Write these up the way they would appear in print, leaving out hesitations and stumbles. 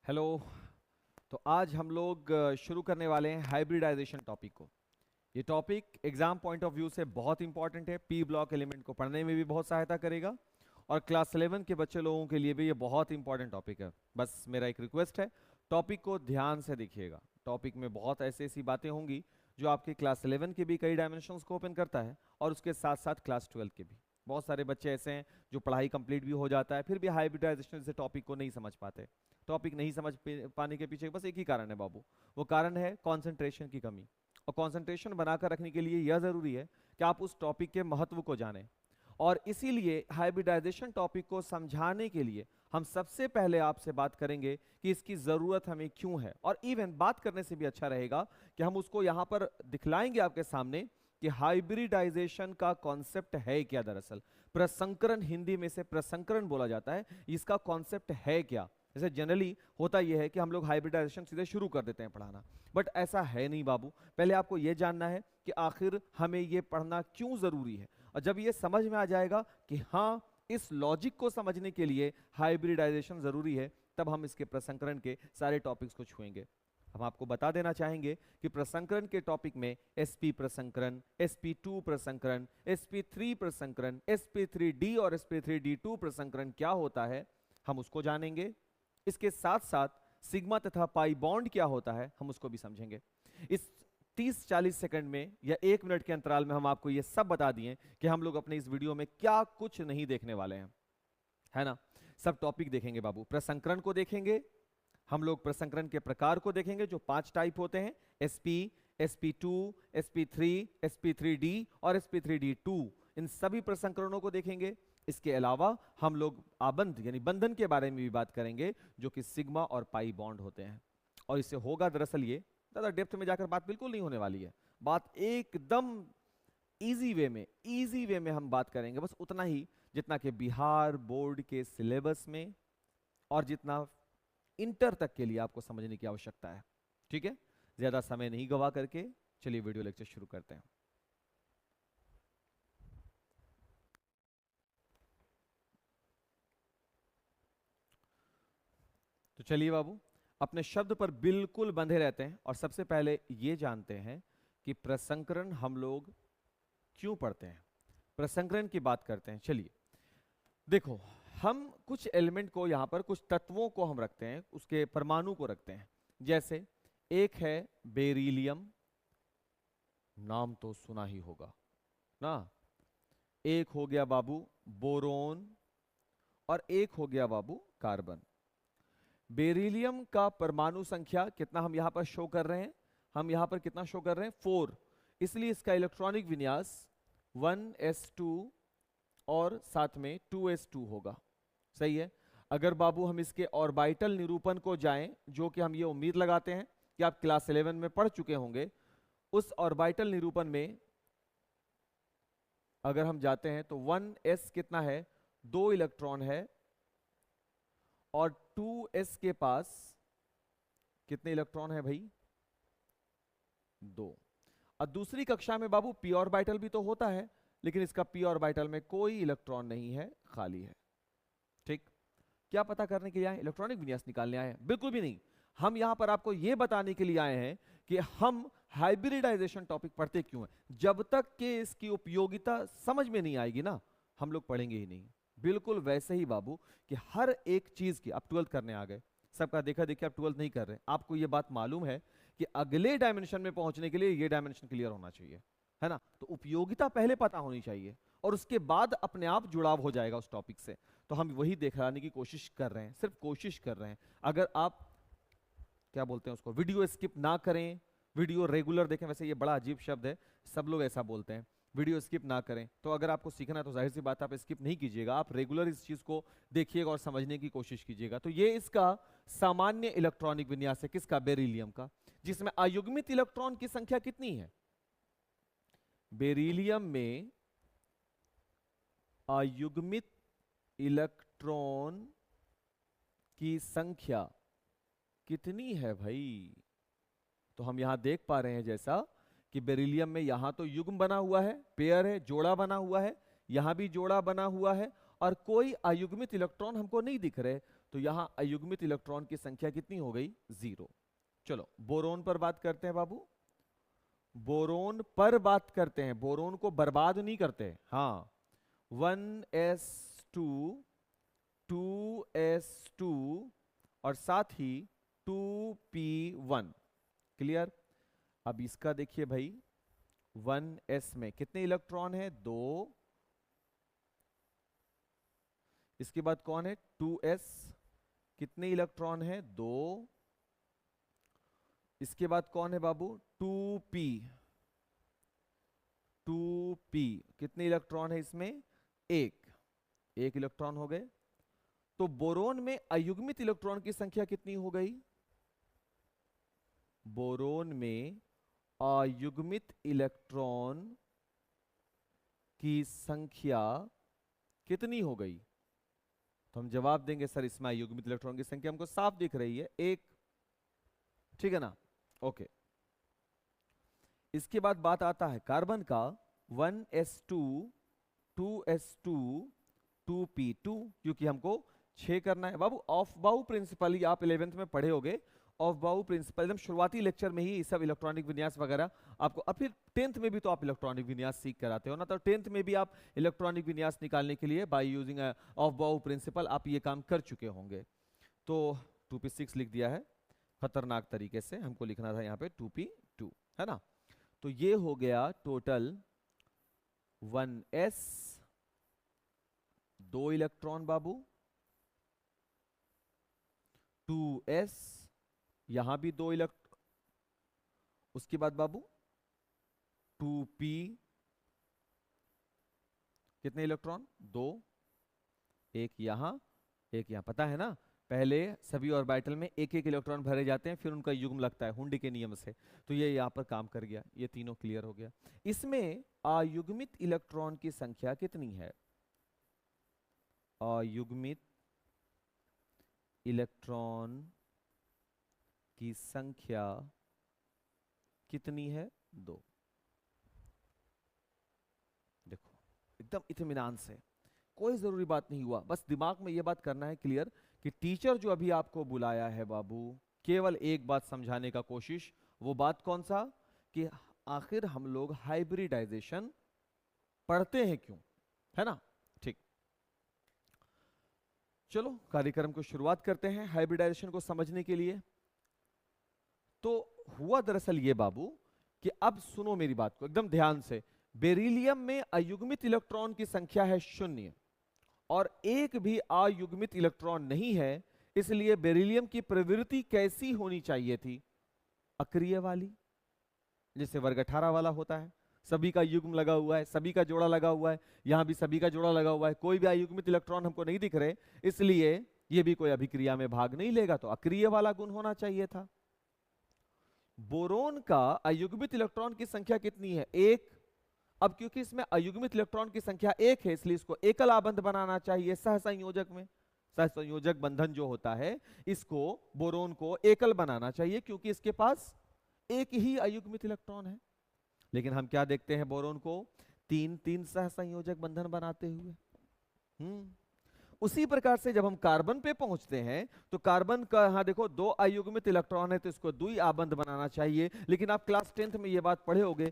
Hello. तो आज हम लोग शुरू करने वाले हैं हाइब्रिडाइजेशन टॉपिक को। ये topic exam point of view से बहुत इंपॉर्टेंट है, पी ब्लॉक एलिमेंट को पढ़ने में भी बहुत सहायता करेगा और क्लास 11 के बच्चे लोगों के लिए भी ये बहुत इंपॉर्टेंट टॉपिक है। बस मेरा एक रिक्वेस्ट है, टॉपिक को ध्यान से देखिएगा। टॉपिक में बहुत ऐसी बातें होंगी जो आपके क्लास 11 के भी कई डायमेंशंस को ओपन करता है और उसके साथ साथ क्लास 12 के भी। बहुत सारे बच्चे ऐसे हैं जो पढ़ाई कंप्लीट भी हो जाता है फिर भी हाइब्रिडाइजेशन से टॉपिक को नहीं समझ पाते। टॉपिक नहीं समझ पाने के पीछे बस एक ही कारण है बाबू, वो कारण है कंसंट्रेशन की कमी। और कंसंट्रेशन बनाकर रखने के लिए यह जरूरी है कि आप उस टॉपिक के महत्व को जानें। और इसीलिए हाइब्रिडाइजेशन टॉपिक को समझाने के लिए हम सबसे पहले आपसे बात करेंगे कि इसकी जरूरत हमें क्यों है, और इवन बात करने से भी अच्छा रहेगा कि हम उसको यहां पर दिखलाएंगे आपके सामने कि हाइब्रिडाइजेशन का कॉन्सेप्ट है क्या। दरअसल प्रसंकरण, हिंदी में से प्रसंकरण बोला जाता है, इसका कॉन्सेप्ट है क्या। जैसे जनरली होता यह है कि हम लोग हाइब्रिडाइजेशन सीधे शुरू कर देते हैं पढ़ाना, बट ऐसा है नहीं बाबू। पहले आपको यह जानना है कि आखिर हमें यह पढ़ना क्यों जरूरी है, और जब यह समझ में आ जाएगा कि हाँ इस लॉजिक को समझने के लिए हाइब्रिडाइजेशन जरूरी है, तब हम इसके प्रसंकरण के सारे टॉपिक्स को छुएंगे। हम आपको बता देना चाहेंगे कि प्रसंकरण के टॉपिक में sp प्रसंकरण, sp2 प्रसंकरण, sp3 प्रसंकरण, sp3d और sp3d2 प्रसंकरण क्या होता है हम उसको जानेंगे। इसके साथ साथ सिग्मा तथा पाई बॉन्ड क्या होता है हम उसको भी समझेंगे। इस 30-40 सेकंड में या 1 मिनट के अंतराल में हम आपको ये सब बता दिए कि हम लोग अपने इस वीडियो में क्या कुछ नहीं देखने वाले हैं, है ना। सब टॉपिक देखेंगे बाबू। प्रसंकरण को देखेंगे, हम लोग प्रसंकरण के प्रकार को देखेंगे जो 5 टाइप होते हैं, sp, sp2, sp3, sp3d और sp3d2। इन सभी प्रसंकरणों को देखेंगे। इसके अलावा हम लोग आबंध यानी बंधन के बारे में भी बात करेंगे जो कि सिग्मा और पाई बॉन्ड होते हैं। और इससे होगा दरअसल ये, ज्यादा डेप्थ में जाकर बात बिल्कुल नहीं होने वाली है, बात एकदम इजी वे में हम बात करेंगे, बस उतना ही जितना कि बिहार बोर्ड के सिलेबस में और जितना इंटर तक के लिए आपको समझने की आवश्यकता है। ठीक है, ज्यादा समय नहीं गवा करके चलिए वीडियो लेक्चर शुरू करते हैं। तो चलिए बाबू, अपने शब्द पर बिल्कुल बंधे रहते हैं और सबसे पहले ये जानते हैं कि प्रसंकरण हम लोग क्यों पढ़ते हैं, प्रसंकरण की बात करते हैं। चलिए देखो, हम कुछ एलिमेंट को यहां पर, कुछ तत्वों को हम रखते हैं, उसके परमाणु को रखते हैं। जैसे एक है बेरिलियम, नाम तो सुना ही होगा ना। एक हो गया बाबू बोरोन और एक हो गया बाबू कार्बन। बेरिलियम का परमाणु संख्या कितना हम यहां पर शो कर रहे हैं, हम यहां पर कितना शो कर रहे हैं 4, इसलिए इसका इलेक्ट्रॉनिक विन्यास 1s2 और साथ में 2s2 होगा। सही है। अगर बाबू हम इसके ऑर्बिटल निरूपण को जाएं, जो कि हम ये उम्मीद लगाते हैं कि आप क्लास 11 में पढ़ चुके होंगे, उस ऑर्बिटल निरूपण में अगर हम जाते हैं तो 1s कितना है, 2 इलेक्ट्रॉन है, और 2s के पास कितने इलेक्ट्रॉन है भाई, 2। और दूसरी कक्षा में बाबू पी ऑर्बिटल भी तो होता है, लेकिन इसका पी ऑर्बिटल में कोई इलेक्ट्रॉन नहीं है, खाली है। ठीक, क्या पता करने के लिए आए, इलेक्ट्रॉनिक विन्यास निकालने आए हैं? बिल्कुल भी नहीं। हम यहां पर आपको यह बताने के लिए आए हैं कि हम हाइब्रिडाइजेशन टॉपिक पढ़ते क्यों हैं। जब तक कि इसकी उपयोगिता समझ में नहीं आएगी ना, हम लोग पढ़ेंगे ही नहीं। बिल्कुल वैसे ही बाबू कि हर एक चीज की, आप 12th करने आ गए, सबका देखा देखिए आप 12th नहीं कर रहे, आपको यह बात मालूम है कि अगले डायमेंशन में पहुंचने के लिए यह डायमेंशन क्लियर होना चाहिए, है ना। तो उपयोगिता पहले पता होनी चाहिए और उसके बाद अपने आप जुड़ाव हो जाएगा उस टॉपिक से। तो हम वही दिखाने की कोशिश कर रहे हैं, सिर्फ कोशिश कर रहे हैं। अगर आप क्या बोलते हैं उसको, वीडियो स्किप ना करें, वीडियो रेगुलर देखें, वैसे ये बड़ा अजीब शब्द है, सब लोग ऐसा बोलते हैं, वीडियो स्किप ना करें। तो अगर आपको सीखना है तो जाहिर सी बात है आप स्किप नहीं कीजिएगा, आप रेगुलर इस चीज को देखिएगा और समझने की कोशिश कीजिएगा। तो ये इसका सामान्य इलेक्ट्रॉनिक विन्यास है, किसका, बेरिलियम का, जिसमें अयुग्मित इलेक्ट्रॉन की संख्या कितनी है, बेरिलियम में अयुग्मित इलेक्ट्रॉन की संख्या कितनी है भाई। तो हम यहां देख पा रहे हैं जैसा कि बेरिलियम में यहां तो युग्म बना हुआ है, पेयर है, जोड़ा बना हुआ है, यहां भी जोड़ा बना हुआ है, और कोई अयुग्मित इलेक्ट्रॉन हमको नहीं दिख रहे। तो यहां अयुग्मित इलेक्ट्रॉन की संख्या कितनी हो गई? 0। चलो बोरोन पर बात करते हैं बाबू, बोरोन पर बात करते हैं, बोरोन को बर्बाद नहीं करते। हाँ, 1s2 2s2 और साथ ही 2p1। क्लियर? अब इसका देखिए भाई, 1s में कितने इलेक्ट्रॉन है? 2। इसके बाद कौन है? 2s, कितने इलेक्ट्रॉन है? 2। इसके बाद कौन है बाबू? 2p, 2p कितने इलेक्ट्रॉन है इसमें? 1 इलेक्ट्रॉन हो गए। तो बोरोन में अयुग्मित इलेक्ट्रॉन की संख्या कितनी हो गई? बोरोन में अयुग्मित इलेक्ट्रॉन की संख्या कितनी हो गई? तो हम जवाब देंगे सर इसमें अयुग्मित इलेक्ट्रॉन की संख्या हमको साफ दिख रही है, 1। ठीक है ना? ओके। इसके बाद बात आता है कार्बन का, 1s2 2s2 2p2, क्योंकि हमको 6 करना है बाबू। ऑफ बाउ प्रिंसिपल ही आप 11th में पढ़े होगे, ऑफ बाउ प्रिंसिपल एकदम शुरुआती लेक्चर में ही सब इलेक्ट्रॉनिक विन्यास वगैरह आपको, अब फिर 10th में भी तो आप इलेक्ट्रॉनिक विन्यास सीख कर आते हो ना, तो 10th में भी आप इलेक्ट्रॉनिक विन्यास निकालने के लिए बाय यूजिंग ऑफ बाउ प्रिंसिपल आप ये काम कर चुके होंगे। तो 2p6 लिख दिया है खतरनाक तरीके से, हमको लिखना था यहाँ पे 2p2, है ना? तो ये हो गया टोटल 1s, 2 इलेक्ट्रॉन बाबू, 2s, यहां भी 2 इलेक्ट्रॉन, उसके बाद बाबू 2p, कितने इलेक्ट्रॉन? 2, एक यहां एक यहां। पता है ना, पहले सभी ऑर्बिटल में एक एक इलेक्ट्रॉन भरे जाते हैं, फिर उनका युग्म लगता है हुंडी के नियम से। तो ये यहां पर काम कर गया, ये तीनों क्लियर हो गया। इसमें अयुग्मित इलेक्ट्रॉन की संख्या कितनी है? अयुग्मित इलेक्ट्रॉन की संख्या कितनी है? 2। देखो एकदम इत्मीनान से, कोई जरूरी बात नहीं हुआ, बस दिमाग में यह बात करना है क्लियर कि टीचर जो अभी आपको बुलाया है बाबू, केवल एक बात समझाने का कोशिश। वो बात कौन सा? कि आखिर हम लोग हाइब्रिडाइजेशन पढ़ते हैं क्यों, है ना? ठीक, चलो कार्यक्रम को शुरुआत करते हैं हाइब्रिडाइजेशन को समझने के लिए। तो हुआ दरअसल ये बाबू कि, अब सुनो मेरी बात को एकदम ध्यान से, बेरिलियम में अयुग्मित इलेक्ट्रॉन की संख्या है 0 और एक भी अयुग्मित इलेक्ट्रॉन नहीं है, इसलिए बेरिलियम की प्रवृत्ति कैसी होनी चाहिए थी? अक्रिय वाली, जैसे वर्ग 18 वाला होता है, सभी का युग्म लगा हुआ है, सभी का जोड़ा लगा हुआ है, यहां भी सभी का जोड़ा लगा हुआ है, कोई भी अयुग्मित इलेक्ट्रॉन हमको नहीं दिख रहे, इसलिए ये भी कोई अभिक्रिया में भाग नहीं लेगा, तो अक्रिय वाला गुण होना चाहिए था। बोरोन का अयुग्मित इलेक्ट्रॉन की संख्या कितनी है? 1। अब क्योंकि इसमें अयुग्मित इलेक्ट्रॉन की संख्या 1 है, इसलिए इसको एकल आबंध बनाना चाहिए सहसंयोजक में। सहसंयोजक बंधन जो होता है, इसको बोरोन को एकल बनाना चाहिए, क्योंकि इसके पास एक ही अयुग्मित इलेक्ट्रॉन है। लेकिन हम क्या देखते हैं बोरोन को? 3 सहसंयोजक बंधन बनाते हुए। उसी प्रकार से जब हम कार्बन पे पहुंचते हैं, तो कार्बन का यहां देखो 2 अयुग्मित इलेक्ट्रॉन है, तो इसको द्वि आबंध बनाना चाहिए। लेकिन आप क्लास 10th में ये बात पढ़े होंगे,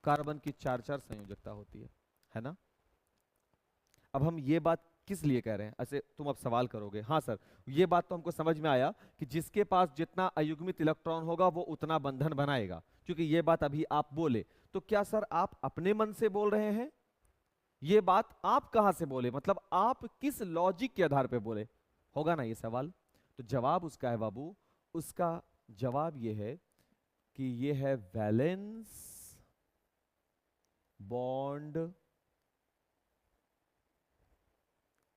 कार्बन की 4 संयोजकता होती है ना? अब हम ये बात किस लिए कह रहे हैं? ऐसे तुम अब सवाल करोगे, हाँ सर ये बात तो हमको समझ में आया कि जिसके पास जितना अयुग्मित इलेक्ट्रॉन होगा वो उतना बंधन बनाएगा, क्योंकि ये बात अभी आप बोले। तो क्या सर आप अपने मन से बोल रहे हैं? ये बात आप कहां से बोले, मतलब आप किस लॉजिक के आधार पे बोले, होगा ना ये सवाल? तो जवाब उसका है बाबू, उसका जवाब ये है कि ये है वैलेंस बॉन्ड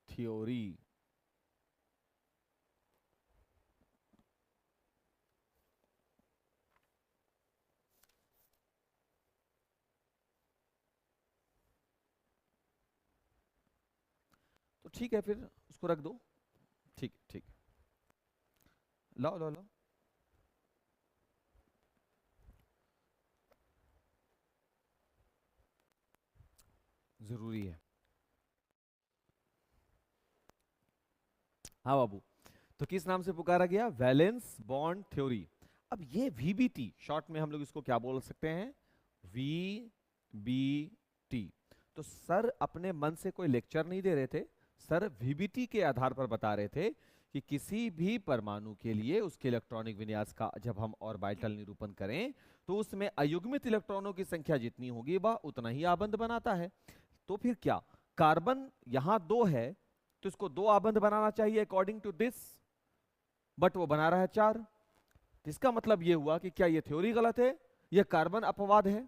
थ्योरी। तो ठीक है, फिर उसको रख दो। ठीक ठीक, लाओ लाओ लाओ। जरूरी है। हाँ बाबू, तो किस नाम से पुकारा गया? Valence bond theory. अब ये वीबीटी, शॉर्ट में हम लोग इसको क्या बोल सकते हैं? वीबीटी। तो सर अपने मन से कोई लेक्चर नहीं दे रहे थे, सर वीबीटी के आधार पर बता रहे थे कि किसी भी परमाणु के लिए उसके इलेक्ट्रॉनिक विन्यास का जब हम ऑर्बिटल निरूपण करें तो उसमें अयुग्मित इलेक्ट्रॉनों की संख्या जितनी होगी वह उतना ही आबंध बनाता है। तो फिर क्या, कार्बन यहां 2 है तो इसको 2 आबंध बनाना चाहिए अकॉर्डिंग टू दिस, बट वो बना रहा है 4। इसका मतलब ये हुआ कि क्या ये थ्योरी गलत है, यह कार्बन अपवाद है?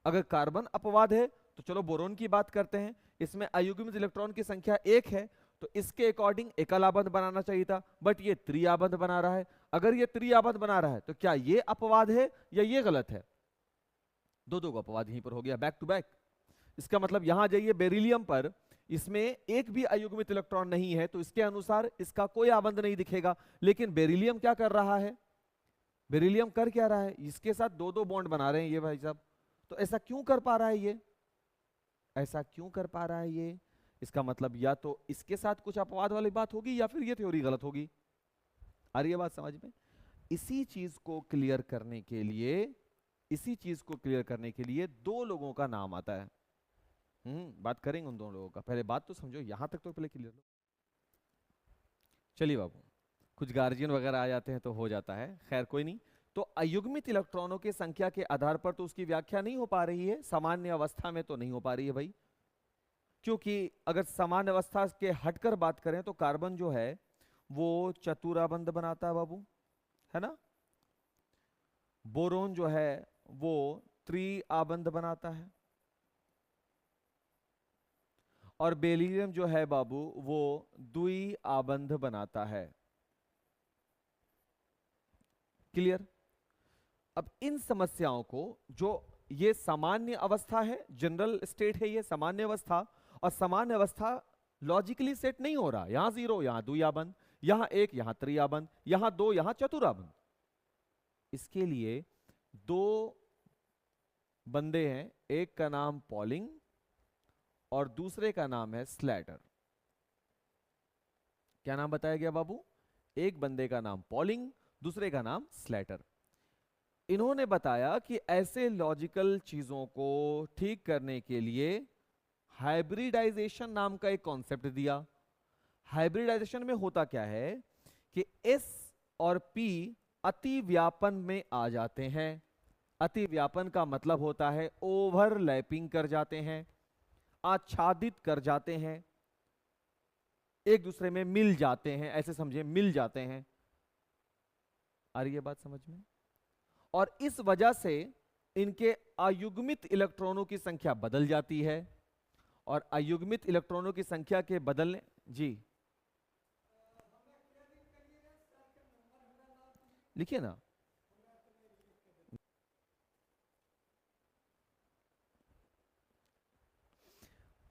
अगर कार्बन अपवाद है तो चलो बोरोन की बात करते हैं, इसमें अयुग्मित इलेक्ट्रॉन की संख्या 1 है तो इसके अकॉर्डिंग एकल आबंध बनाना चाहिए था, बट ये त्रिआबंध बना रहा है। अगर ये त्रिआबंध बना रहा है तो क्या ये अपवाद है या ये गलत है? दो का अपवाद यहीं पर हो गया, बैक टू बैक। इसका मतलब यहां जाइए बेरिलियम पर, इसमें एक भी अयुग्मित इलेक्ट्रॉन नहीं है तो इसके अनुसार इसका कोई आबंध नहीं दिखेगा। लेकिन बेरिलियम क्या कर रहा है? बेरिलियम कर क्या रहा है? इसके साथ 2 बॉन्ड बना रहे हैं ये भाई साहब। तो ऐसा क्यों कर पा रहा है ये? ऐसा क्यों कर पा रहा है ये? इसका मतलब या तो इसके साथ कुछ अपवाद वाली बात होगी या फिर ये थ्योरी गलत होगी। आ रही है बात समझ में? इसी चीज को क्लियर करने के लिए, इसी चीज को क्लियर करने के लिए 2 लोगों का नाम आता है। बात करेंगे उन 2 लोगों का, पहले बात तो समझो, यहां तक तो पहले क्लियर लो। चलिए बाबू, कुछ गार्जियन वगैरह आ जाते हैं तो हो जाता है, खैर कोई नहीं। तो अयुग्मित इलेक्ट्रॉनों की संख्या के आधार पर तो उसकी व्याख्या नहीं हो पा रही है, सामान्य अवस्था में तो नहीं हो पा रही है भाई। क्योंकि अगर सामान्य अवस्था के हटकर बात करें तो कार्बन जो है वो चतुराबंध बनाता है बाबू, है ना। बोरोन जो है वो त्रिआबंध बनाता है, और बेरिलियम जो है बाबू वो द्विआबंध बनाता है। क्लियर? अब इन समस्याओं को, जो ये सामान्य अवस्था है, जनरल स्टेट है ये सामान्य अवस्था, और सामान्य अवस्था लॉजिकली सेट नहीं हो रहा, यहां 0 यहां द्विआबंध, यहां 1 यहां त्रिआबंध, यहां 2 यहां चतुराबंध। इसके लिए 2 बंदे हैं, एक का नाम पॉलिंग और दूसरे का नाम है स्लैटर। क्या नाम बताया गया बाबू? एक बंदे का नाम पॉलिंग, दूसरे का नाम स्लैटर। इन्होंने बताया कि ऐसे लॉजिकल चीजों को ठीक करने के लिए हाइब्रिडाइजेशन नाम का एक कॉन्सेप्ट दिया। हाइब्रिडाइजेशन में होता क्या है कि S और P अति व्यापन में आ जाते हैं। अति व्यापन का मतलब होता है ओवरलैपिंग कर जाते हैं, आच्छादित कर जाते हैं, एक दूसरे में मिल जाते हैं, ऐसे समझे, मिल जाते हैं। आ रही है बात समझ में? और इस वजह से इनके अयुग्मित इलेक्ट्रॉनों की संख्या बदल जाती है, और अयुग्मित इलेक्ट्रॉनों की संख्या के बदलने, जी लिखिए ना।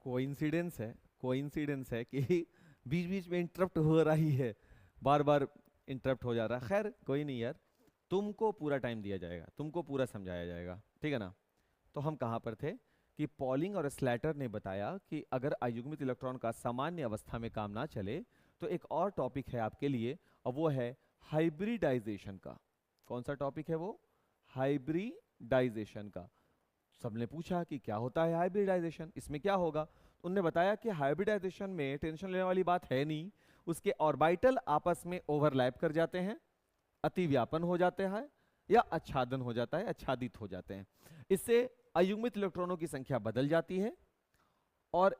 कोइंसिडेंस है कि बीच बीच में इंटरप्ट हो रही है, बार बार इंटरप्ट हो जा रहा है। खैर कोई नहीं यार, तुमको पूरा टाइम दिया जाएगा, तुमको पूरा समझाया जाएगा, ठीक है ना। तो हम कहां पर थे कि पॉलिंग और स्लैटर ने बताया कि अगर अयुग्मित इलेक्ट्रॉन का सामान्य अवस्था में काम ना चले तो एक और टॉपिक है आपके लिए, और वो है हाइब्रिडाइजेशन का। कौन सा टॉपिक है वो? हाइब्रिडाइजेशन का। सबने पूछा कि क्या होता है हाइब्रिडाइजेशन, इसमें क्या होगा? उन्होंने बताया कि हाइब्रिडाइजेशन में टेंशन लेने वाली बात है नहीं, उसके ऑर्बिटल आपस में ओवरलैप कर जाते हैं, अतिव्यापन हो जाते हैं, या आच्छादन हो जाता है, आच्छादित हो जाते हैं। इससे अयुग्मित इलेक्ट्रॉनों की संख्या बदल जाती है, और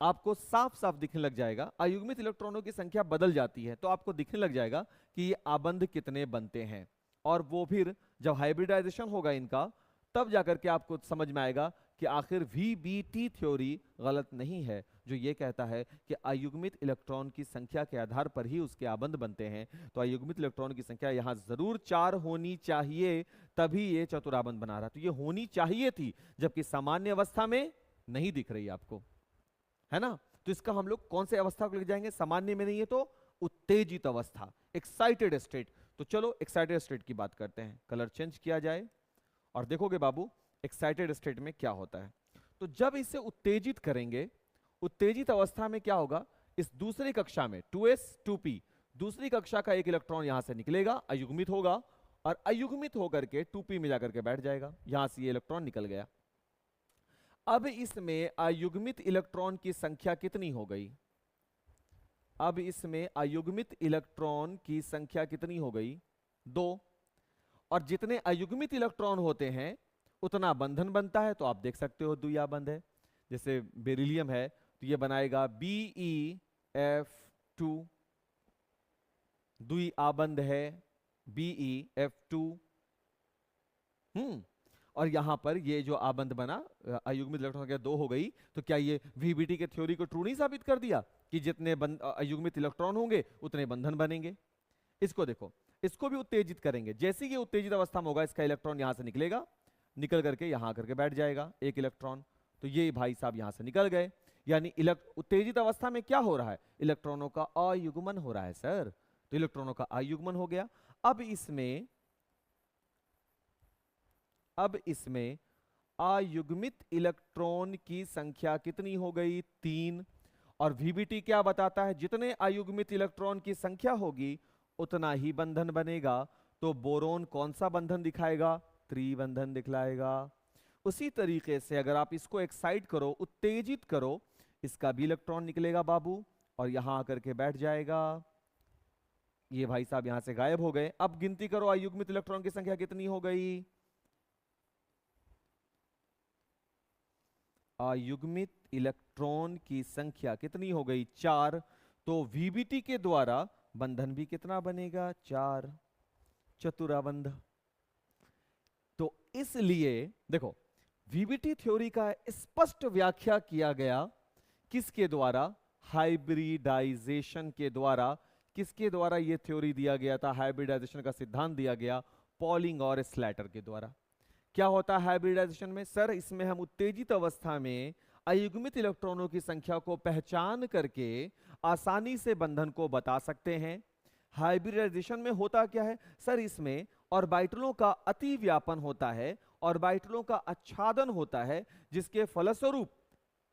आपको साफ साफ दिखने लग जाएगा, अयुग्मित इलेक्ट्रॉनों की संख्या बदल जाती है तो आपको दिखने लग जाएगा कि ये आबंध कितने बनते हैं। और वो फिर जब हाइब्रिडाइजेशन होगा इनका, तब जाकर के आपको समझ में आएगा कि आखिर वीबीटी थ्योरी गलत नहीं है, जो ये कहता है कि अयुग्मित इलेक्ट्रॉन की संख्या के आधार पर ही उसके आबंध बनते हैं। तो अयुग्मित इलेक्ट्रॉन की संख्या यहां जरूर 4 होनी चाहिए, तभी ये चतुराबंध बना रहा। तो ये होनी चाहिए थी, जबकि सामान्य अवस्था में नहीं दिख रही आपको, है ना। तो इसका हम लोग कौन से अवस्था को ले जाएंगे? सामान्य में नहीं है तो उत्तेजित अवस्था, एक्साइटेड स्टेट। तो चलो एक्साइटेड स्टेट की बात करते हैं। कलर चेंज किया जाए और देखोगे बाबू एक्साइटेड स्टेट में क्या होता है। तो जब इसे उत्तेजित करेंगे, उत्तेजित अवस्था में क्या होगा? इस दूसरी कक्षा में 2s 2p दूसरी कक्षा का एक इलेक्ट्रॉन यहां से निकलेगा, अयुग्मित होगा और अयुग्मित होकर के 2p में जाकर के बैठ जाएगा। यहां से ये इलेक्ट्रॉन निकल गया। अब इसमें अयुग्मित इलेक्ट्रॉन की संख्या कितनी हो गई? अब इसमें अयुग्मित इलेक्ट्रॉन की संख्या कितनी हो गई? 2। और जितने अयुग्मित इलेक्ट्रॉन होते हैं उतना बंधन बनता है, तो आप देख सकते हो द्विआबंध है। जैसे बेरिलियम है तो ये बनाएगा BeF2, द्विआबंध है BeF2। और यहां पर ये जो आबंध बना अयुग्मित इलेक्ट्रॉन संख्या 2 हो गई, तो क्या ये VBT के थ्योरी को ट्रू नहीं साबित कर दिया कि जितने अयुग्मित इलेक्ट्रॉन होंगे उतने बंधन बनेंगे? इसको देखो, इसको भी उत्तेजित करेंगे। जैसे ये उत्तेजित अवस्था में होगा, इसका इलेक्ट्रॉन यहां से निकलेगा, निकल करके यहां करके बैठ जाएगा एक इलेक्ट्रॉन। तो ये भाई साहब यहां से निकल गए, यानी उत्तेजित अवस्था में क्या हो रहा है? इलेक्ट्रॉनों का अयुग्मन हो रहा है सर। तो इलेक्ट्रॉनों का अयुग्मन हो गया। अब इसमें अयुग्मित इलेक्ट्रॉन की संख्या कितनी हो गई? 3। और VBT क्या बताता है? जितने अयुग्मित इलेक्ट्रॉन की संख्या होगी उतना ही बंधन बनेगा। तो बोरोन कौन सा बंधन दिखाएगा? त्रिबंधन दिखलाएगा। उसी तरीके से अगर आप इसको एक्साइट करो, उत्तेजित करो, इसका भी इलेक्ट्रॉन निकलेगा बाबू और यहां आकर के बैठ जाएगा। ये भाई साहब यहां से गायब हो गए। अब गिनती करो, अयुग्मित इलेक्ट्रॉन की संख्या कितनी हो गई? अयुग्मित इलेक्ट्रॉन की संख्या कितनी हो गई? 4। तो VBT के द्वारा बंधन भी कितना बनेगा? 4, चतुराबंध। तो इसलिए देखो, VBT थ्योरी का स्पष्ट व्याख्या किया गया किसके द्वारा? हाइब्रिडाइजेशन के द्वारा। किसके द्वारा यह थ्योरी दिया गया था? हाइब्रिडाइजेशन का सिद्धांत दिया गया पॉलिंग और स्लैटर के द्वारा। क्या होता है हाइब्रिडाइजेशन में? सर इसमें हम उत्तेजित अवस्था में अयुग्मित इलेक्ट्रॉनों की संख्या को पहचान करके आसानी से बंधन को बता सकते हैं। हाइब्रिडाइजेशन में होता क्या है सर? इसमें ऑर्बिटलों का अति व्यापन होता है, ऑर्बिटलों का आच्छादन होता है, जिसके फलस्वरूप,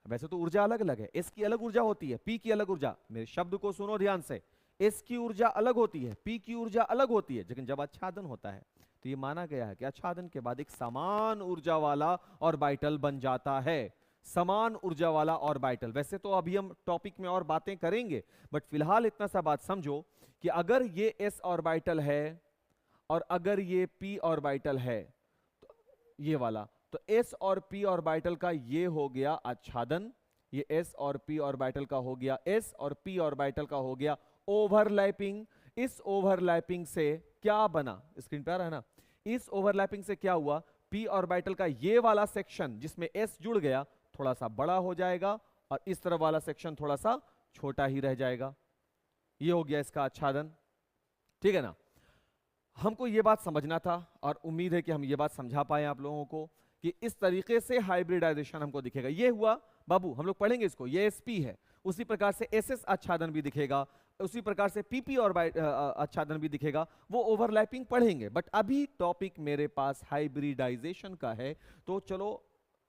वैसे तो ऊर्जा अलग अलग है, एस की अलग ऊर्जा होती है, पी की अलग ऊर्जा, मेरे शब्द को सुनो ध्यान से, एस की ऊर्जा अलग होती है, पी की ऊर्जा अलग होती है, लेकिन जब आच्छादन होता है तो ये माना गया है कि आच्छादन के बाद एक समान ऊर्जा वाला ऑर्बिटल बन जाता है। समान ऊर्जा वाला ऑर्बिटल। वैसे तो अभी हम टॉपिक में और बातें करेंगे, बट फिलहाल इतना सा बात समझो कि अगर ये s ऑर्बिटल है और अगर ये p ऑर्बिटल है, तो ये वाला, तो s और p ऑर्बिटल का ये हो गया आच्छादन, ये s और p ऑर्बिटल का हो गया, s और p ऑर्बिटल का हो गया ओवरलैपिंग। इस ओवरलैपिंग से क्या बना? स्क्रीन पे आ रहा है ना? इस ओवरलैपिंग से क्या हुआ? p ऑर्बिटल का ये वाला सेक्शन जिसमें s जुड़ गया थोड़ा सा बड़ा हो जाएगा और इस तरफ वाला सेक्शन थोड़ा सा छोटा ही रह जाएगा। ये हो गया इसका आच्छादन। ठीक है ना? हमको ये बात समझना था और उम्मीद है कि हम ये बात समझा पाए आप लोगों को कि इस तरीके से हाइब्रिडाइजेशन हमको दिखेगा। ये हुआ बाबू, हम लोग पढ़ेंगे इसको, ये sp है, उसी प्रकार से ss आच्छादन भी दिखेगा, उसी प्रकार से pp और आच्छादन भी दिखेगा, वो ओवरलैपिंग पढ़ेंगे। बट अभी टॉपिक मेरे पास हाइब्रिडाइजेशन का है, तो चलो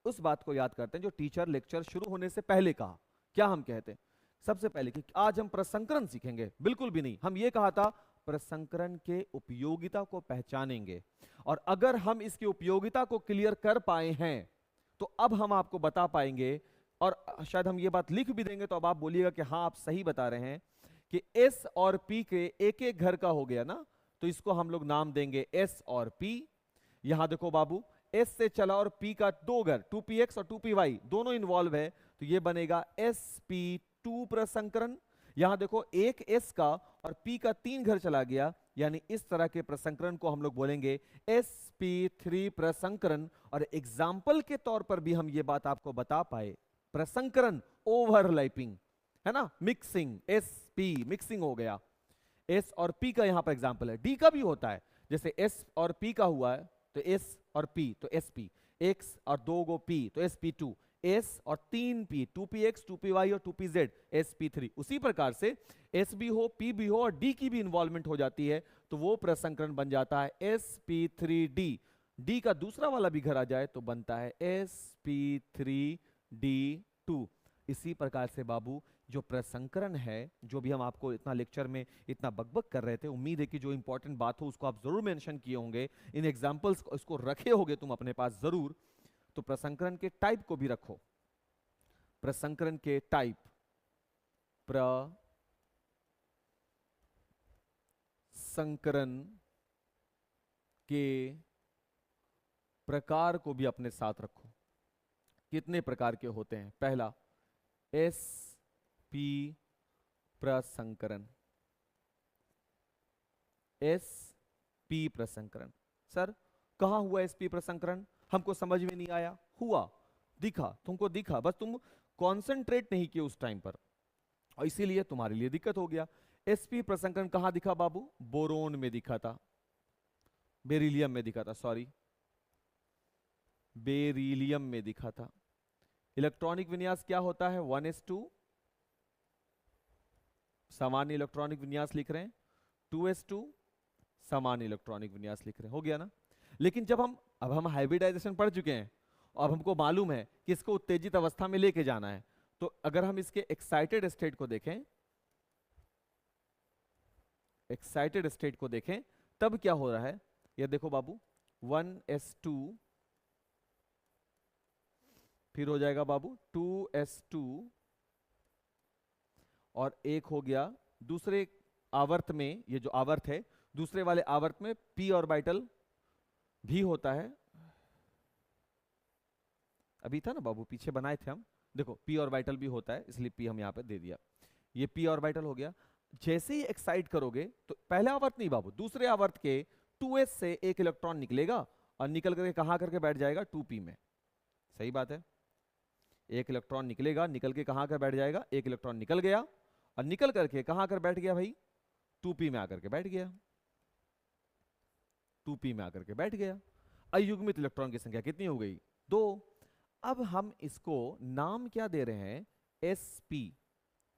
उस बात को याद करते हैं जो टीचर लेक्चर शुरू होने से पहले कहा। क्या हम कहते हैं? सबसे पहले कि आज हम प्रसंकरण सीखेंगे? बिल्कुल भी नहीं। हम ये कहा था प्रसंकरण के उपयोगिता को पहचानेंगे, और अगर हम इसकी उपयोगिता को क्लियर कर पाए हैं तो अब हम आपको बता पाएंगे, और शायद हम ये बात लिख भी देंगे तो अब आप बोलिएगा कि हाँ आप सही बता रहे हैं, कि S और P के एक एक घर का हो गया ना, तो इसको हम लोग नाम देंगे S और P। यहां देखो बाबू, S से चला और P का 2 घर, 2px और 2py दोनों इन्वॉल्व है, तो ये बनेगा sp2 प्रसंकरण। यहां देखो एक S का और P का 3 घर चला गया, यानी इस तरह के प्रसंकरण को हम लोग बोलेंगे sp3 प्रसंकरण। और एग्जाम्पल के तौर पर भी हम ये बात आपको बता पाए, प्रसंकरण ओवरलैपिंग है ना, मिक्सिंग, sp मिक्सिंग हो गया, s और p का यहां पर एग्जांपल है। d का भी होता है, जैसे s और p का हुआ है तो s और p तो sp, x और 2 गो p तो sp2, s और 3p 2px 2py और 2pz sp3। उसी प्रकार से s भी हो, p भी हो और d की भी इन्वॉल्वमेंट हो जाती है, तो वो प्रसंकरण बन जाता है sp3d। d का दूसरा वाला भी घर आ जाए तो बनता है sp3d2। इसी प्रकार से बाबू जो प्रसंकरण है, जो भी हम आपको इतना लेक्चर में इतना बकबक कर रहे थे, उम्मीद है कि जो इंपॉर्टेंट बात हो उसको आप जरूर मेंशन किए होंगे, इन एग्जांपल्स इसको रखे होंगे तुम अपने पास जरूर। तो प्रसंकरण के टाइप को भी रखो, प्रसंकरण के टाइप, प्रसंकरण के प्रकार को भी अपने साथ रखो। कितने प्रकार के होते हैं? पहला एस पी प्रसंकरण, एस पी प्रसंकरण। सर कहां हुआ एस पी प्रसंकरण? हमको समझ में नहीं आया। हुआ, दिखा, तुमको दिखा, बस तुम कॉन्सेंट्रेट नहीं किए उस टाइम पर, और इसीलिए तुम्हारे लिए दिक्कत हो गया। एसपी प्रसंकरण कहां दिखा बाबू? बोरोन में दिखा था, बेरिलियम में दिखा था, सॉरी, बेरिलियम में दिखा था। इलेक्ट्रॉनिक विन्यास क्या होता है? 1s2, सामान्य इलेक्ट्रॉनिक विन्यास लिख रहे हैं, 2s2 सामान्य इलेक्ट्रॉनिक विन्यास लिख रहे हैं, हो गया ना। लेकिन जब हम हाइब्रिडाइजेशन पढ़ चुके हैं और हमको मालूम है कि इसको उत्तेजित अवस्था में लेके जाना है, तो अगर हम इसके एक्साइटेड स्टेट को देखें, एक्साइटेड स्टेट को देखें, तब क्या हो रहा है? ये देखो बाबू, 1s2, फिर हो जाएगा बाबू 2s2, और एक हो गया दूसरे आवर्त में, ये जो आवर्त है, दूसरे वाले आवर्त में p ऑर्बिटल भी होता है। अभी था ना बाबू, पीछे बनाए थे हम, देखो p ऑर्बिटल भी होता है, इसलिए p हम यहां पे दे दिया। ये p ऑर्बिटल हो गया। जैसे ही एक्साइट करोगे तो पहले आवर्त नहीं बाबू, दूसरे आवर्त के 2s से एक इलेक्ट्रॉन निकलेगा और निकल करके कहां करके बैठ जाएगा? 2p में। सही बात है, एक इलेक्ट्रॉन निकलेगा, निकल के कहां कर बैठ जाएगा? एक इलेक्ट्रॉन निकल गया और निकल करके कहां कर बैठ गया भाई? 2p में आकर के बैठ गया, 2p में आकर के बैठ गया। अयुग्मित इलेक्ट्रॉन की संख्या कितनी हो गई? 2। अब हम इसको नाम क्या दे रहे हैं? sp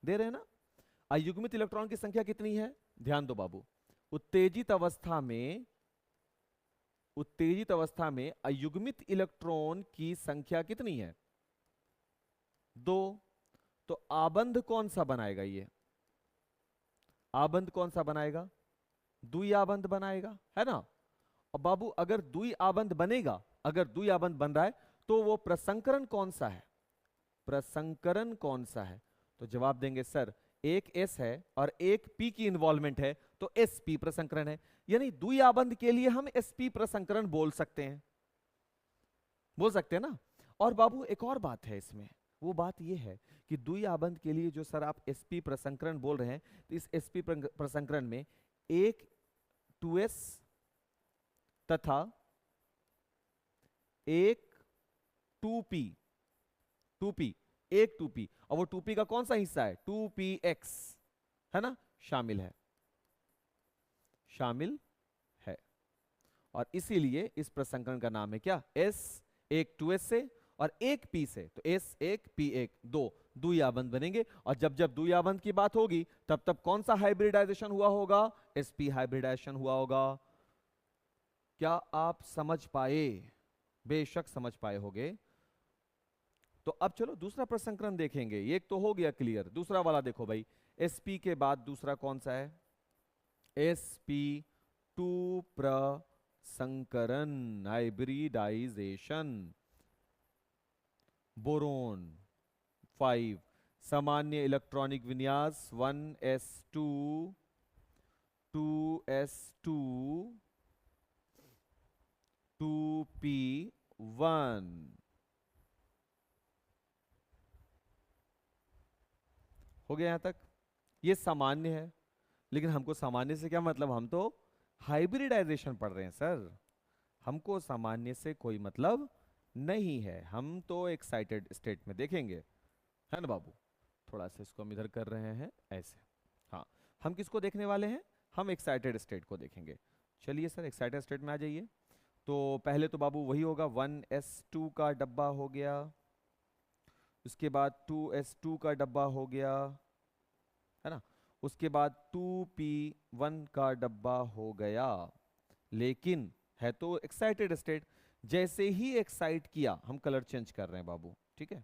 दे रहे हैं ना। अयुग्मित इलेक्ट्रॉन की संख्या कितनी है? ध्यान दो बाबू, उत्तेजित अवस्था में, उत्तेजित अवस्था में अयुग्मित इलेक्ट्रॉन की संख्या कितनी है? 2। तो आबंध कौन सा बनाएगा? ये आबंध कौन सा बनाएगा? द्वि आबंध बनाएगा, है ना। और बाबू अगर द्वि आबंध बनेगा, अगर द्वि आबंध बन रहा है, तो वो प्रसंकरण कौन सा है? प्रसंकरण कौन सा है? तो जवाब देंगे सर एक s है और एक p की इन्वॉल्वमेंट है, तो sp प्रसंकरण है। यानी द्वि आबंध के लिए हम sp प्रसंकरण बोल सकते हैं, बोल सकते हैं ना। और बाबू एक और बात है इसमें, वो बात ये है कि द्वि आबंध के लिए जो सर आप sp प्रसंकरण बोल रहे हैं, तो इस sp प्रसंकरण में एक 2s तथा एक 2p, 2p, एक 2p, और वो 2p का कौन सा हिस्सा है? 2px, है ना, शामिल है, शामिल है। और इसीलिए इस प्रसंकरण का नाम है क्या? s, एक 2s से और एक p से, तो s एक p एक, दो द्वि आबंध बनेंगे। और जब जब द्वि आबंध की बात होगी तब तब कौन सा हाइब्रिडाइजेशन हुआ होगा? sp हाइब्रिडाइजेशन हुआ होगा। क्या आप समझ पाए? बेशक समझ पाए होगे। तो अब चलो दूसरा प्रसंकरण देखेंगे। एक तो हो गया क्लियर, दूसरा वाला देखो भाई, sp के बाद दूसरा कौन सा है? sp2 प्रसंकरण, हाइब्रिडाइजेशन। बोरोन 5, सामान्य इलेक्ट्रॉनिक विन्यास 1s2, 2s2, 2p1। हो गया यहां तक? ये सामान्य है, लेकिन हमको सामान्य से क्या मतलब? हम तो हाइब्रिडाइजेशन पढ़ रहे हैं सर, हमको सामान्य से कोई मतलब नहीं है, हम तो एक्साइटेड स्टेट में देखेंगे, है ना बाबू। थोड़ा सा इसको हम इधर कर रहे हैं ऐसे। हाँ, हम किसको देखने वाले हैं? हम एक्साइटेड स्टेट को देखेंगे। चलिए सर एक्साइटेड स्टेट में आ जाइए। तो पहले तो बाबू वही होगा, 1s2 का डब्बा हो गया, उसके बाद 2s2 का डब्बा हो गया, है ना, उसके बाद 2p1 का डब्बा हो गया। लेकिन है तो एक्साइटेड स्टेट, जैसे ही एक्साइट किया हम कलर चेंज कर रहे हैं बाबू, ठीक है,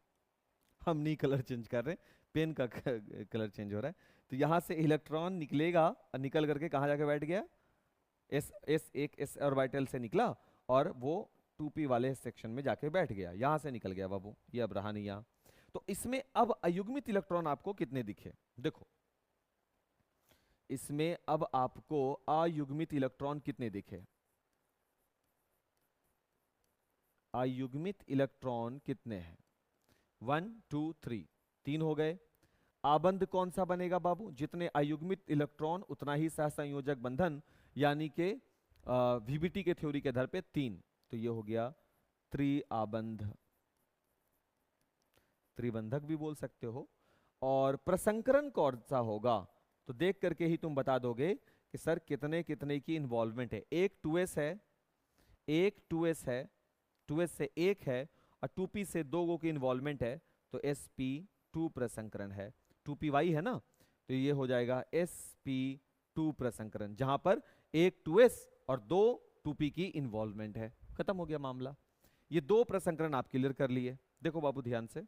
हम नहीं कलर चेंज कर रहे हैं, पेन का कलर चेंज हो रहा है। तो यहाँ से इलेक्ट्रॉन निकलेगा और निकल करके कहाँ जाके बैठ गया, एक एस ऑर्बिटल से निकला और वो 2p वाले सेक्शन में जाके बैठ गया, यहाँ से निकल गया बाबू, ये अब रहा नहीं यहाँ। तो इसमें अब अयुग्मित इलेक्ट्रॉन आपको कितने दिखे, देखो इसमें अब आपको अयुग्मित इलेक्ट्रॉन कितने दिखे, अयुग्मित इलेक्ट्रॉन कितने हैं, 1 2 3, 3 हो गए। आबंध कौन सा बनेगा बाबू, जितने अयुग्मित इलेक्ट्रॉन उतना ही सहसंयोजक बंधन, यानी के वीबीटी के थ्योरी के आधार पे 3, तो ये हो गया त्रिआबंध, त्रिबंधक भी बोल सकते हो। और प्रसंकरण कौन सा होगा, तो देख करके ही तुम बता दोगे कि सर कितने कितने की इन्वॉल्वमेंट है। एक 2s है, एक 2s है, 2s से एक है, और 2p से 2 की इन्वॉल्वमेंट है, तो sp2 प्रसंकरण है। 2py है ना, तो ये हो जाएगा sp2 प्रसंकरण, जहां पर एक 2s और 2 2p की इन्वॉल्वमेंट है। खत्म हो गया मामला। ये 2 प्रसंकरण आप क्लियर कर लिए। देखो बाबू ध्यान से,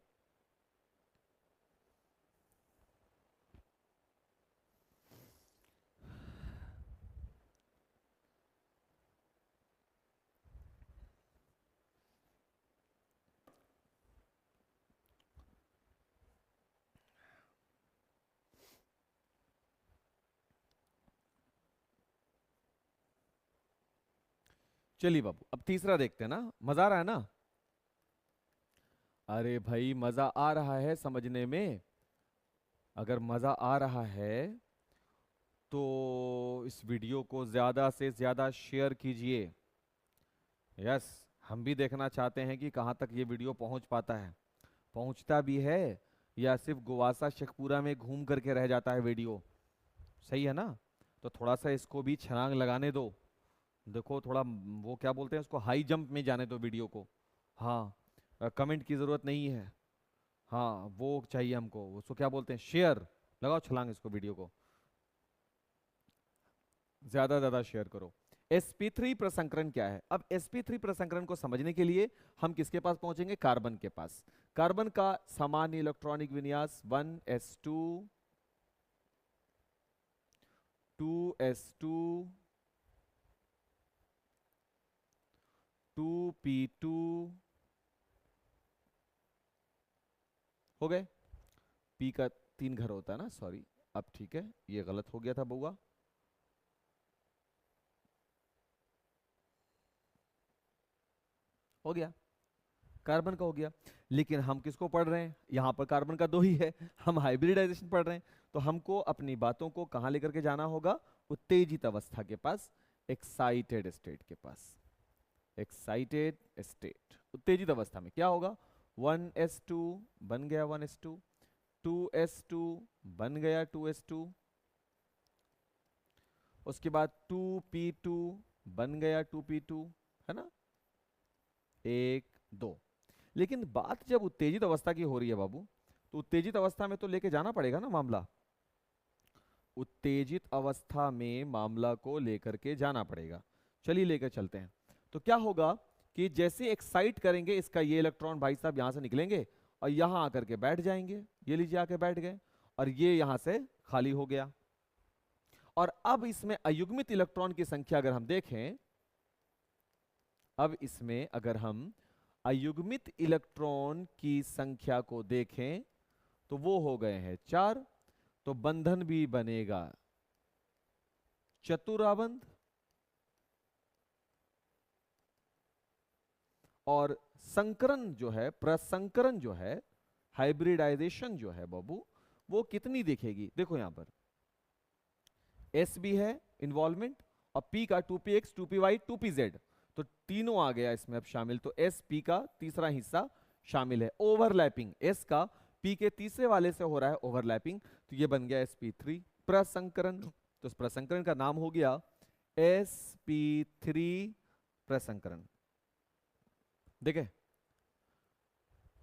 चलिए बाबू अब तीसरा देखते हैं ना, मजा आ रहा है ना, अरे भाई मजा आ रहा है समझने में, अगर मजा आ रहा है तो इस वीडियो को ज्यादा से ज्यादा शेयर कीजिए। यस, हम भी देखना चाहते हैं कि कहाँ तक ये वीडियो पहुंच पाता है, पहुंचता भी है या सिर्फ गुवासा शेखपुरा में घूम करके रह जाता है वीडियो, सही है ना। तो थोड़ा सा इसको भी छलांग लगाने दो, देखो थोड़ा वो क्या बोलते हैं उसको, हाई जंप में जाने दो वीडियो को। हाँ, कमेंट की जरूरत नहीं है, हाँ वो चाहिए हमको, उसको क्या बोलते हैं, शेयर, लगाओ छलांग इसको वीडियो को, ज्यादा ज्यादा शेयर करो। sp3 प्रसंकरण क्या है, अब sp3 प्रसंकरण को समझने के लिए हम किसके पास पहुंचेंगे, कार्बन के पास। कार्बन का सामान्य इलेक्ट्रॉनिक विन्यास 1s2 2s2 2p2 हो गए। p का 3 घर होता है ना, सॉरी, अब ठीक है, ये गलत हो गया था बउआ। हो गया, कार्बन का हो गया। लेकिन हम किसको पढ़ रहे हैं, यहां पर कार्बन का 2 ही है, हम हाइब्रिडाइजेशन पढ़ रहे हैं। तो हमको अपनी बातों को कहां लेकर के जाना होगा, उत्तेजित अवस्था के पास, एक्साइटेड स्टेट के पास। एक्साइटेड स्टेट, उत्तेजित अवस्था में क्या होगा, 1s2 बन गया 1s2, 2s2 बन गया 2s2, उसके बाद 2p2 बन गया 2p2, है ना, 1 2। लेकिन बात जब उत्तेजित अवस्था की हो रही है बाबू, तो उत्तेजित अवस्था में तो लेके जाना पड़ेगा ना मामला, उत्तेजित अवस्था में मामला को लेकर के जाना पड़ेगा। चलिए लेकर चलते हैं। तो क्या होगा कि जैसे एक्साइट करेंगे इसका ये इलेक्ट्रॉन भाई साहब यहां से निकलेंगे और यहां आकर के बैठ जाएंगे, ये लीजिए आके बैठ गए, और ये यहां से खाली हो गया। और अब इसमें अयुग्मित इलेक्ट्रॉन की संख्या अगर हम देखें, अब इसमें अगर हम अयुग्मित इलेक्ट्रॉन की संख्या को देखें तो वो हो गए हैं 4, तो बंधन भी बनेगा चतुराबंध, और संकरण जो है, प्रसंकरण जो है, हाइब्रिडाइजेशन जो है बाबू, वो कितनी दिखेगी, देखो यहां पर एस भी है इन्वॉल्वमेंट, और पी का 2px 2py 2pz, तो तीनों आ गया इसमें अब शामिल। तो एस पी का तीसरा हिस्सा शामिल है, ओवरलैपिंग, एस का पी के तीसरे वाले से हो रहा है ओवरलैपिंग, तो ये बन गया sp3 प्रसंकरण। तो इस प्रसंकरण का नाम हो गया sp3 प्रसंकरण। देखे,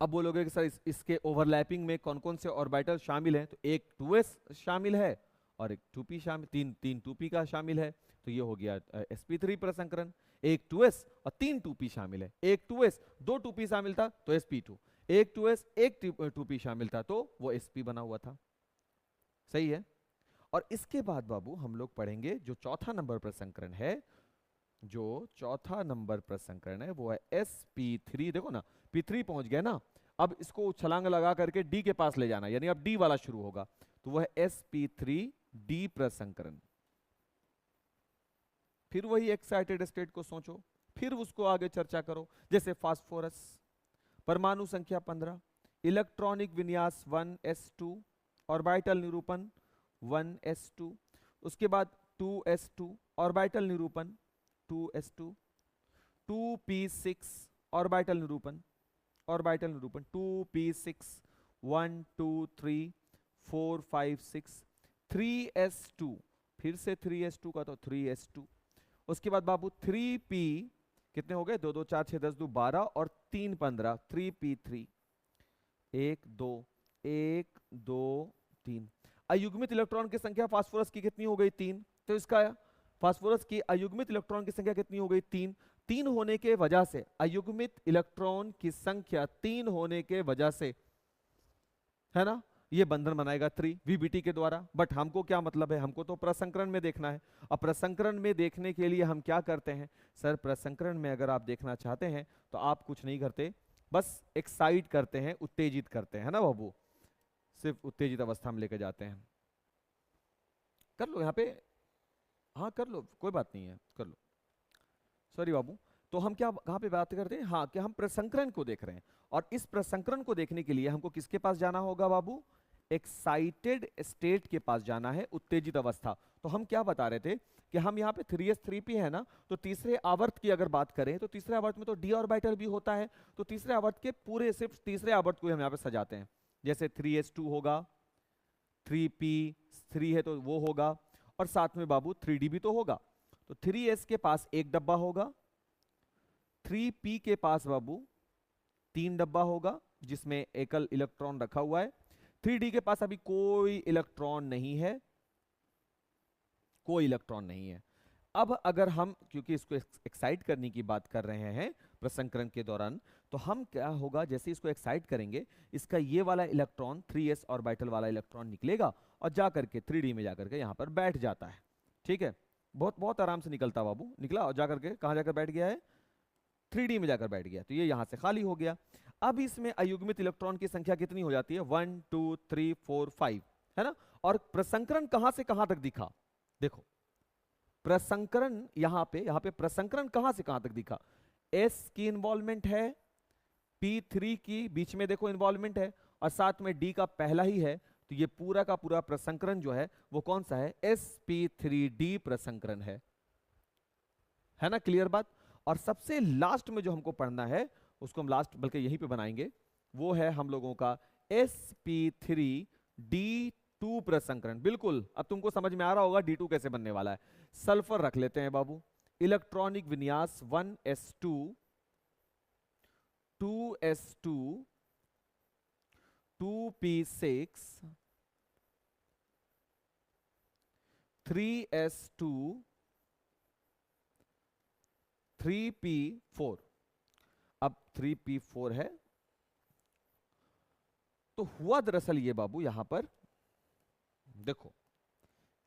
अब बोलोगे कि सर इसके ओवरलैपिंग में कौन कौन से ऑर्बिटल शामिल हैं, तो एक 2s शामिल है और एक 2p शामिल, तीन 2p का शामिल है, तो ये हो गया sp3 प्रसंकरण। एक 2s और 3 2p शामिल है, एक 2s 2 2p शामिल था तो sp2, एक 2s एक 2p शामिल था तो वो sp बना हुआ था। सही है। और इसके बाद बाबू हम लोग पढ़ेंगे जो चौथा नंबर प्रसंकरण है, जो चौथा नंबर प्रसंकरण है वो है sp3। देखो ना p3 पहुंच गया ना, अब इसको छलांग लगा करके d के पास ले जाना, यानी अब d वाला शुरू होगा, तो वह है sp3d प्रसंकरण। फिर वही एक्साइटेड स्टेट को सोचो, फिर उसको आगे चर्चा करो, जैसे फास्फोरस, परमाणु संख्या 15, इलेक्ट्रॉनिक विन्यास 1s2, ऑर्बिटल निरूपण 1s2, उसके बाद 2s2, ऑर्बिटल निरूपण 2s2, 2p6, ऑर्बिटल निरूपण 2p6, 1 2 3 4 5 6, 3s2, फिर से 3s2 का तो 3s2, उसके बाद बाबू 3p, कितने हो गए, 2 2 4 6 10 2 12 और 3 15, 3p3, 1 2 1 2 3। अयुग्मित इलेक्ट्रॉन की संख्या फास्फोरस की कितनी हो गई, 3, तो इसका फास्फोरस की अयुग्मित इलेक्ट्रॉन की संख्या कितनी हो गई, 3। 3 होने के वजह से, अयुग्मित इलेक्ट्रॉन की संख्या 3 होने के वजह से, है ना, ये बंधन बनाएगा 3 VBT के द्वारा। बट हमको क्या मतलब है, हमको तो प्रसंकरण में देखना है। अब प्रसंकरण में देखने के लिए हम क्या करते हैं, सर प्रसंकरण में अगर आप देखना चाहते हैं तो आप कुछ नहीं करते, बस एक्साइट करते हैं, उत्तेजित करते हैं ना बाबू, सिर्फ उत्तेजित अवस्था में लेके जाते हैं। कर लो यहाँ पे, हाँ कर लो, कोई बात नहीं है, कर लो, सॉरी बाबू। तो हम क्या कहाँ पे बात करते हैं, हाँ कि हम प्रसंकरण को देख रहे हैं, और इस प्रसंकरण को देखने के लिए हमको किसके पास जाना होगा बाबू, एक्साइटेड स्टेट के पास जाना है, उत्तेजित अवस्था। तो हम क्या बता रहे थे कि हम यहाँ पे 3s 3p है ना, तो तीसरे आवर्त की अगर बात करें तो तीसरे आवर्त में तो d ऑर्बिटल भी होता है, तो तीसरे आवर्त के पूरे सिर्फ तीसरे आवर्त को हम यहाँ पे सजाते हैं, जैसे 3s2 होगा, 3p3 है तो वो होगा, और साथ में बाबू 3d भी तो होगा। तो 3s के पास एक डब्बा होगा, 3p के पास बाबू 3 डब्बा होगा जिसमें एकल इलेक्ट्रॉन रखा हुआ है, 3d के पास अभी कोई इलेक्ट्रॉन नहीं है, कोई इलेक्ट्रॉन नहीं है। अब अगर हम, क्योंकि इसको एक्साइट करने की बात कर रहे हैं प्रसंकरण के दौरान, तो हम क्या होगा, जैसे इसको एक्साइट करेंगे, इसका ये वाला इलेक्ट्रॉन 3s ऑर्बिटल वाला इलेक्ट्रॉन निकलेगा और जाकर के 3d में जाकर के यहाँ पर बैठ जाता है। ठीक है, बहुत बहुत आराम से निकलता बाबू, निकला और जाकर के कहाँ जाकर बैठ गया है, 3d में जाकर बैठ गया, तो ये यहाँ से खाली हो गया। अब इसमें अयुग्मित इलेक्ट्रॉन की संख्या कितनी हो जाती है, 1 2 3 4 5, है ना। और प्रसंकरण कहां से कहां तक दिखा, देखो प्रसंकरण यहाँ पे प्रसंकरण कहां से कहां तक दिखा, s की इन्वॉल्वमेंट है, p3 की बीच में देखो इन्वॉल्वमेंट है, और साथ में d का पहला ही है, तो ये पूरा का पूरा प्रसंकरण जो है वो कौन सा है, sp3d प्रसंकरण है ना, क्लियर बात। और सबसे लास्ट में जो हमको पढ़ना है, उसको हम लास्ट बल्कि यहीं पे बनाएंगे, वो है हम लोगों का sp3d2 प्रसंकरण। बिल्कुल, अब तुमको समझ में आ रहा होगा d2 कैसे बनने वाला है। सल्फर रख लेते हैं बाबू, इलेक्ट्रॉनिक विन्यास 1s2, 2s2, 2p6, 3s2, 3p4। अब 3p4 है, तो हुआ दरअसल ये बाबू, यहां पर देखो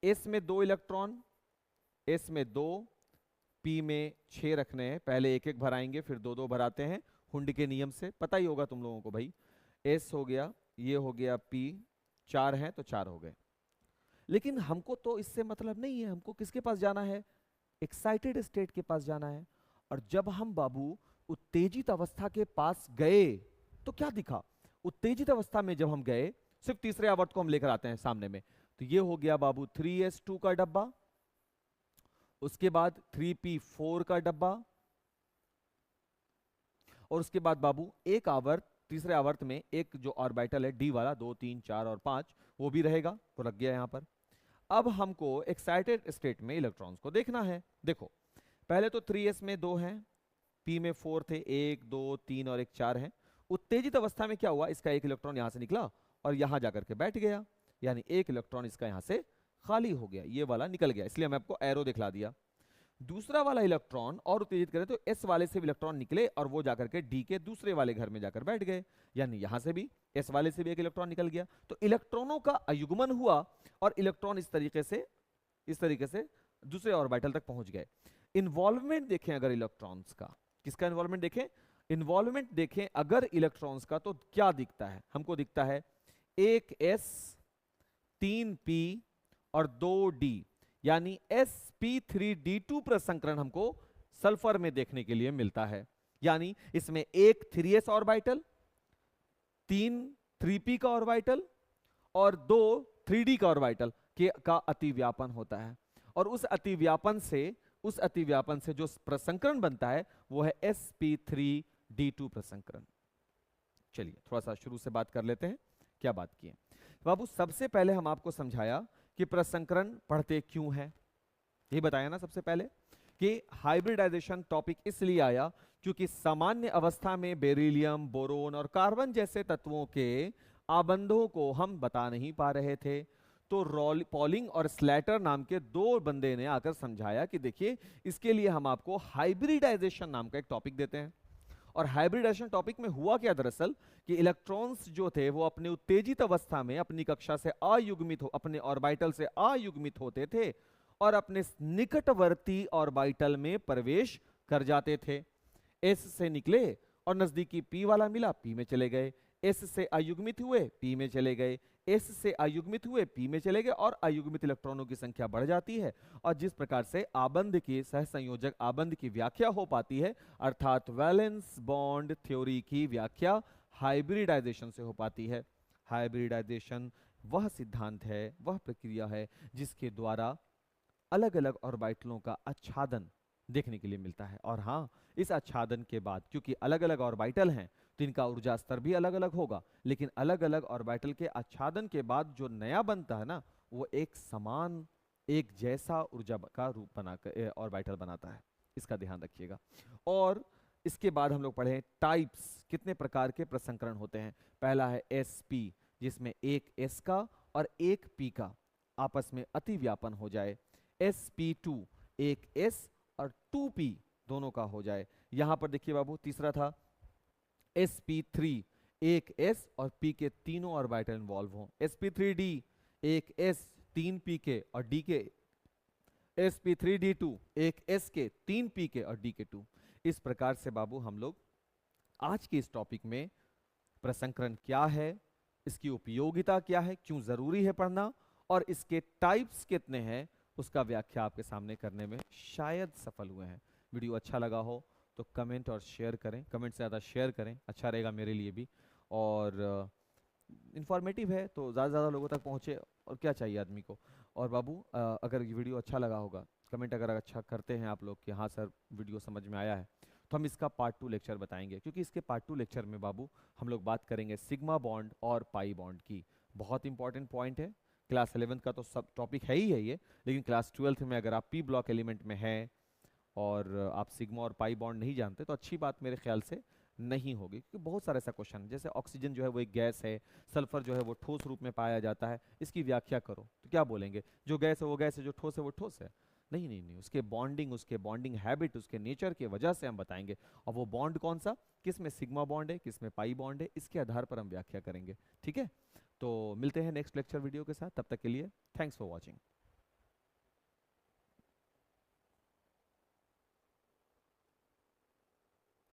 s में 2 इलेक्ट्रॉन, s में 2, p में 6 रखने हैं, पहले एक एक भराएंगे फिर 2 2 भराते हैं, हुंड के नियम से, पता ही होगा तुम लोगों को भाई। s हो गया, ये हो गया p, 4 हैं तो 4 हो गए। लेकिन हमको तो इससे मतलब नहीं है, हमको किसके पास जाना है, एक्साइटेड स्टेट के पास जाना है। और जब हम बाबू उत्तेजित अवस्था के पास गए तो क्या दिखा, उत्तेजित अवस्था में जब हम गए, सिर्फ तीसरे आवर्त को हम लेकर आते हैं सामने में, तो ये हो गया बाबू 3s2 का डब्बा, उसके बाद 3p4 का डब्बा, और उसके बाद बाबू एक आवर्त, तीसरे आवर्त में एक जो ऑर्बिटल है d वाला, 2 3 4 और 5, वो भी रहेगा, तो लग गया यहां पर। अब हमको एक्साइटेड स्टेट में इलेक्ट्रॉन्स को देखना है। देखो पहले तो 3s में 2 हैं, p में 4 थे, 1 2 3 और 1 4 हैं। उत्तेजित अवस्था में क्या हुआ, इसका एक इलेक्ट्रॉन यहां से निकला और यहां जाकर के बैठ गया, यानी एक इलेक्ट्रॉन इसका यहां से खाली हो गया, ये वाला निकल गया, इसलिए मैं आपको एरो दिखला दिया। दूसरा वाला इलेक्ट्रॉन और उत्तेजित करें तो एस वाले से भी इलेक्ट्रॉन निकले और वो जाकर के डी के दूसरे वाले घर में जाकर बैठ गए, यानी यहां से भी एस वाले से भी एक इलेक्ट्रॉन निकल गया, तो इलेक्ट्रॉनों का अयुग्मन हुआ और इलेक्ट्रॉन इस तरीके से दूसरे ऑर्बिटल तक पहुंच गए। इन्वॉल्वमेंट देखें अगर इलेक्ट्रॉन्स का, किसका इन्वॉल्वमेंट देखें, इन्वॉल्वमेंट देखें अगर इलेक्ट्रॉन्स का, तो क्या दिखता है हमको, दिखता है एक एस 3 पी और 2 डी, यानी sp3d2 प्रसंकरण हमको सल्फर में देखने के लिए मिलता है। यानी इसमें एक 3s ऑर्बिटल, 3 3p का ऑर्बिटल और 2 3d का ऑर्बिटल का अतिव्यापन होता है, और उस अतिव्यापन से जो प्रसंकरण बनता है वो है sp3d2 प्रसंकरण। चलिए थोड़ा सा शुरू से बात कर लेते हैं, क्या बात की है बाबू। सबसे पहले हम आपको समझाया कि प्रसंकरण पढ़ते क्यों है, ये बताया ना सबसे पहले कि हाइब्रिडाइजेशन टॉपिक इसलिए आया क्योंकि सामान्य अवस्था में बेरिलियम, बोरोन और कार्बन जैसे तत्वों के आबंधों को हम बता नहीं पा रहे थे, तो पॉलिंग और स्लैटर नाम के दो बंदे ने आकर समझाया कि देखिए इसके लिए हम आपको हाइब्रिडाइजेशन नाम का एक टॉपिक देते हैं। और हाइब्रिडाइजेशन टॉपिक में हुआ क्या दरअसल कि इलेक्ट्रॉन्स जो थे वो अपने उत्तेजित अवस्था में अपनी कक्षा से अयुग्मित अपने ऑर्बिटल से अयुग्मित होते थे और अपने निकटवर्ती ऑर्बिटल में प्रवेश कर जाते थे। एस से निकले और नजदीकी पी वाला मिला, पी में चले गए, एस से अयुग्मित हुए पी में चले गए, एस से अयुग्मित हुए पी में चले गए, और अयुग्मित इलेक्ट्रॉनों की संख्या बढ़ जाती है। और जिस प्रकार से आबंध की सहसंयोजक आबंध की व्याख्या हो पाती है, अर्थात वैलेंस बॉन्ड थ्योरी की व्याख्या हाइब्रिडाइजेशन से हो पाती है। हाइब्रिडाइजेशन वह सिद्धांत है, वह प्रक्रिया है जिसके द्वारा अलग अलग ऑर्बिटलों का आच्छादन देखने के लिए मिलता है। और हाँ, इस आच्छादन के बाद क्योंकि अलग अलग ऑर्बिटल हैं तो इनका ऊर्जा स्तर भी अलग अलग होगा, लेकिन अलग अलग ऑर्बिटल के आच्छादन के बाद जो नया बनता है ना, वो एक समान एक जैसा ऊर्जा का रूप बनाकर ऑर्बिटल बनाता है, इसका ध्यान रखिएगा। और इसके बाद हम लोग पढ़े टाइप्स, कितने प्रकार के प्रसंकरण होते हैं। पहला है sp, जिसमें एक s का और एक p का आपस में अतिव्यापन हो जाए। sp2, एक s और 2p दोनों का हो जाए। यहां पर देखिए बाबू तीसरा था sp3, एक s और p के तीनों ऑर्बिटल इन्वॉल्व हों। sp3d, एक s 3p के और d के, sp3d2, एक s के 3p के और d के 2। इस प्रकार से बाबू हम लोग आज के इस टॉपिक में प्रसंकरण क्या है, इसकी उपयोगिता क्या है, क्यों जरूरी है पढ़ना, और इसके टाइप्स कितने हैं, उसका व्याख्या आपके सामने करने में शायद सफल हुए हैं। वीडियो अच्छा लगा हो तो कमेंट और शेयर करें, कमेंट से ज़्यादा शेयर करें, अच्छा रहेगा मेरे लिए भी, और इंफॉर्मेटिव है तो ज़्यादा से ज़्यादा लोगों तक पहुँचे, और क्या चाहिए आदमी को। और बाबू अगर ये वीडियो अच्छा लगा होगा, कमेंट अगर अच्छा करते हैं आप लोग कि हाँ सर वीडियो समझ में आया है, तो हम इसका पार्ट 2 लेक्चर बताएंगे, क्योंकि इसके पार्ट 2 लेक्चर में बाबू हम लोग बात करेंगे सिग्मा बॉन्ड और पाई बॉन्ड की। बहुत इंपॉर्टेंट पॉइंट है, क्लास 11th का तो सब टॉपिक है ही है ये, लेकिन क्लास 12th में अगर आप पी ब्लॉक एलिमेंट में हैं और आप सिग्मा और पाई बॉन्ड नहीं जानते तो अच्छी बात मेरे ख्याल से नहीं होगी, क्योंकि बहुत सारे ऐसा क्वेश्चन, जैसे ऑक्सीजन जो है वो एक गैस है, सल्फर जो है वो ठोस रूप में पाया जाता है, इसकी व्याख्या करो, तो क्या बोलेंगे, जो गैस है वो गैस है, जो ठोस है वो ठोस है। नहीं नहीं नहीं, उसके बॉन्डिंग हैबिट, उसके नेचर के वजह से हम बताएंगे, और वो बॉन्ड कौन सा, किस में सिग्मा बॉन्ड है, किस में पाई बॉन्ड है, इसके आधार पर हम व्याख्या करेंगे। ठीक है, तो मिलते हैं नेक्स्ट लेक्चर वीडियो के साथ, तब तक के लिए थैंक्स फॉर वॉचिंग।